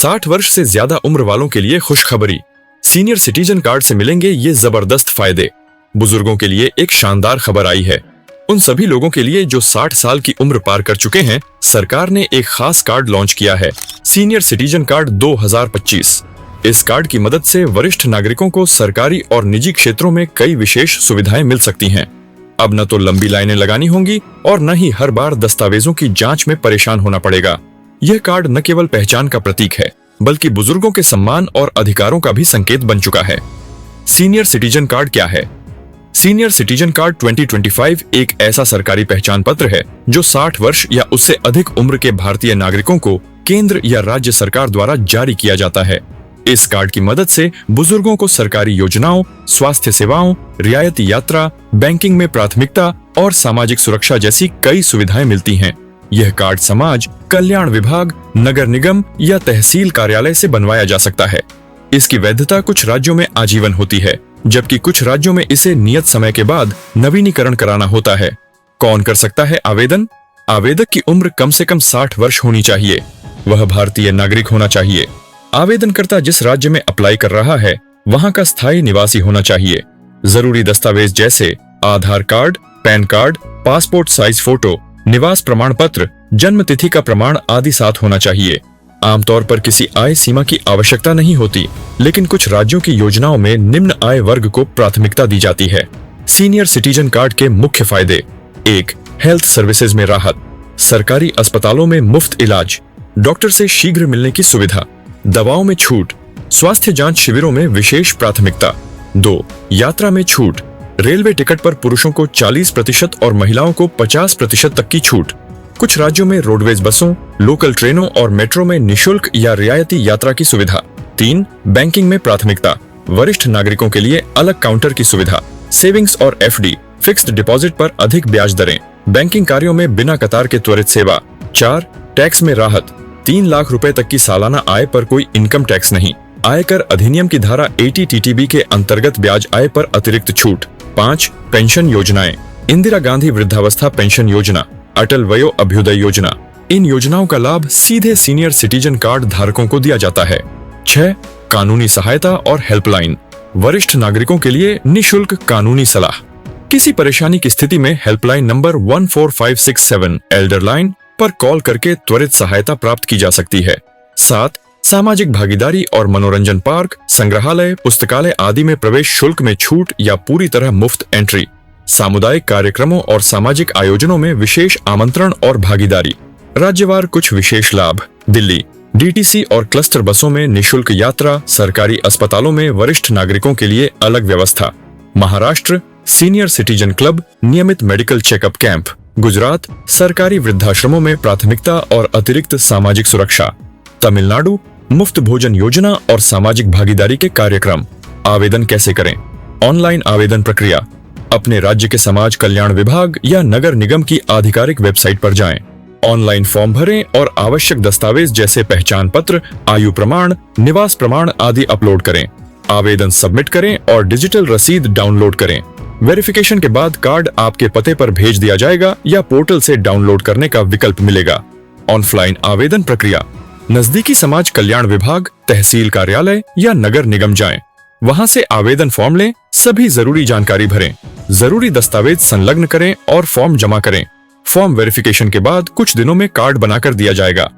60 वर्ष से ज्यादा उम्र वालों के लिए खुशखबरी। सीनियर सिटीजन कार्ड से मिलेंगे ये जबरदस्त फायदे। बुजुर्गों के लिए एक शानदार खबर आई है। उन सभी लोगों के लिए जो 60 साल की उम्र पार कर चुके हैं, सरकार ने एक खास कार्ड लॉन्च किया है, सीनियर सिटीजन कार्ड 2025। इस कार्ड की मदद से वरिष्ठ नागरिकों को सरकारी और निजी क्षेत्रों में कई विशेष सुविधाएं मिल सकती हैं। अब न तो लंबी लाइनें लगानी होंगी और न ही हर बार दस्तावेजों की जांच में परेशान होना पड़ेगा। यह कार्ड न केवल पहचान का प्रतीक है, बल्कि बुजुर्गों के सम्मान और अधिकारों का भी संकेत बन चुका है। सीनियर सिटीजन कार्ड क्या है? सीनियर सिटीजन कार्ड 2025 एक ऐसा सरकारी पहचान पत्र है जो 60 वर्ष या उससे अधिक उम्र के भारतीय नागरिकों को केंद्र या राज्य सरकार द्वारा जारी किया जाता है। इस कार्ड की मदद से बुजुर्गों को सरकारी योजनाओं, स्वास्थ्य सेवाओं, रियायती यात्रा, बैंकिंग में प्राथमिकता और सामाजिक सुरक्षा जैसी कई सुविधाएं मिलती हैं। यह कार्ड समाज कल्याण विभाग, नगर निगम या तहसील कार्यालय से बनवाया जा सकता है। इसकी वैधता कुछ राज्यों में आजीवन होती है, जबकि कुछ राज्यों में इसे नियत समय के बाद नवीनीकरण कराना होता है। कौन कर सकता है आवेदन? आवेदक की उम्र कम से कम 60 वर्ष होनी चाहिए। वह भारतीय नागरिक होना चाहिए। आवेदनकर्ता जिस राज्य में अप्लाई कर रहा है, वहां का स्थायी निवासी होना चाहिए। जरूरी दस्तावेज जैसे Aadhaar card, PAN card, passport size photo, निवास प्रमाण पत्र, जन्म तिथि का प्रमाण आदि साथ होना चाहिए। आमतौर पर किसी आय सीमा की आवश्यकता नहीं होती, लेकिन कुछ राज्यों की योजनाओं में निम्न आय वर्ग को प्राथमिकता दी जाती है। सीनियर सिटीजन कार्ड के मुख्य फायदे: 1. हेल्थ सर्विसेज में राहत, सरकारी अस्पतालों में मुफ्त इलाज, डॉक्टर से शीघ्र मिलने की सुविधा, दवाओं में छूट, स्वास्थ्य जांच शिविरों में विशेष प्राथमिकता। 2. यात्रा में छूट, रेलवे टिकट पर पुरुषों को 40% और महिलाओं को 50% तक की छूट। कुछ राज्यों में रोडवेज बसों, लोकल ट्रेनों और मेट्रो में निशुल्क या रियायती यात्रा की सुविधा। 3. बैंकिंग में प्राथमिकता, वरिष्ठ नागरिकों के लिए अलग काउंटर की सुविधा, सेविंग्स और एफडी, फिक्स्ड डिपॉजिट पर अधिक ब्याज दरें, बैंकिंग कार्यों में बिना कतार के त्वरित सेवा। 4. टैक्स में राहत, 3 लाख रुपए तक की सालाना आय पर कोई इनकम टैक्स नहीं। आयकर अधिनियम की धारा 80 TTB के अंतर्गत ब्याज आय पर अतिरिक्त छूट। 5. पेंशन योजनाएं, इंदिरा गांधी वृद्धावस्था पेंशन योजना, अटल वयो अभ्युदय योजना। इन योजनाओं का लाभ सीधे सीनियर सिटीजन कार्ड धारकों को दिया जाता है। 6. कानूनी सहायता और हेल्पलाइन, वरिष्ठ नागरिकों के लिए निशुल्क कानूनी सलाह। किसी परेशानी की स्थिति में हेल्पलाइन नंबर 14567 एल्डर लाइन पर कॉल करके त्वरित सहायता प्राप्त की जा सकती है। 7. सामाजिक भागीदारी और मनोरंजन पार्क, संग्रहालय, पुस्तकालय आदि में प्रवेश शुल्क में छूट या पूरी तरह मुफ्त एंट्री। सामुदायिक कार्यक्रमों और सामाजिक आयोजनों में विशेष आमंत्रण और भागीदारी। राज्यवार कुछ विशेष लाभ: दिल्ली, DTC और क्लस्टर बसों में निशुल्क यात्रा, सरकारी अस्पतालों में वरिष्ठ नागरिकों के लिए अलग व्यवस्था। महाराष्ट्र, सीनियर सिटीजन क्लब, नियमित मेडिकल चेकअप कैंप। गुजरात, सरकारी वृद्धाश्रमों में प्राथमिकता और अतिरिक्त सामाजिक सुरक्षा। तमिलनाडु, मुफ्त भोजन योजना और सामाजिक भागीदारी के कार्यक्रम। आवेदन कैसे करें? ऑनलाइन आवेदन प्रक्रिया, अपने राज्य के समाज कल्याण विभाग या नगर निगम की आधिकारिक वेबसाइट पर जाएं। ऑनलाइन फॉर्म भरें और आवश्यक दस्तावेज जैसे पहचान पत्र, आयु प्रमाण, निवास प्रमाण आदि अपलोड करें। आवेदन सबमिट करें और डिजिटल रसीद डाउनलोड करें। वेरिफिकेशन के बाद कार्ड आपके पते पर भेज दिया जाएगा या पोर्टल से डाउनलोड करने का विकल्प मिलेगा। ऑनलाइन आवेदन प्रक्रिया, नजदीकी समाज कल्याण विभाग, तहसील कार्यालय या नगर निगम जाएं। वहां से आवेदन फॉर्म लें, सभी जरूरी जानकारी भरें, जरूरी दस्तावेज संलग्न करें और फॉर्म जमा करें। फॉर्म वेरिफिकेशन के बाद कुछ दिनों में कार्ड बनाकर दिया जाएगा।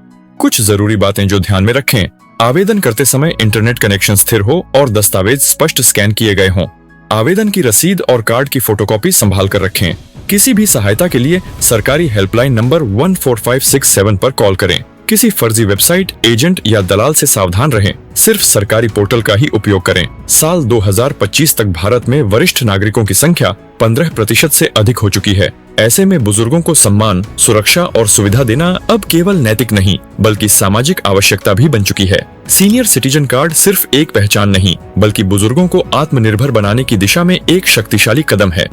कुछ जरूरी बातें जो ध्यान में रखें: आवेदन करते समय इंटरनेट कनेक्शन स्थिर हो और दस्तावेज स्पष्ट स्कैन किए गए हों। आवेदन की रसीद और कार्ड की फोटोकॉपी संभाल कर रखें। किसी भी सहायता के लिए सरकारी हेल्पलाइन नंबर 14567 पर कॉल करें। किसी फर्जी वेबसाइट, एजेंट या दलाल से सावधान रहें। सिर्फ सरकारी पोर्टल का ही उपयोग करें। साल 2025 तक भारत में वरिष्ठ नागरिकों की संख्या 15% से अधिक हो चुकी है। ऐसे में बुजुर्गों को सम्मान, सुरक्षा और सुविधा देना अब केवल नैतिक नहीं, बल्कि सामाजिक आवश्यकता भी बन चुकी है। सीनियर सिटीजन कार्ड सिर्फ एक पहचान नहीं, बल्कि बुजुर्गों को आत्मनिर्भर बनाने की दिशा में एक शक्तिशाली कदम है।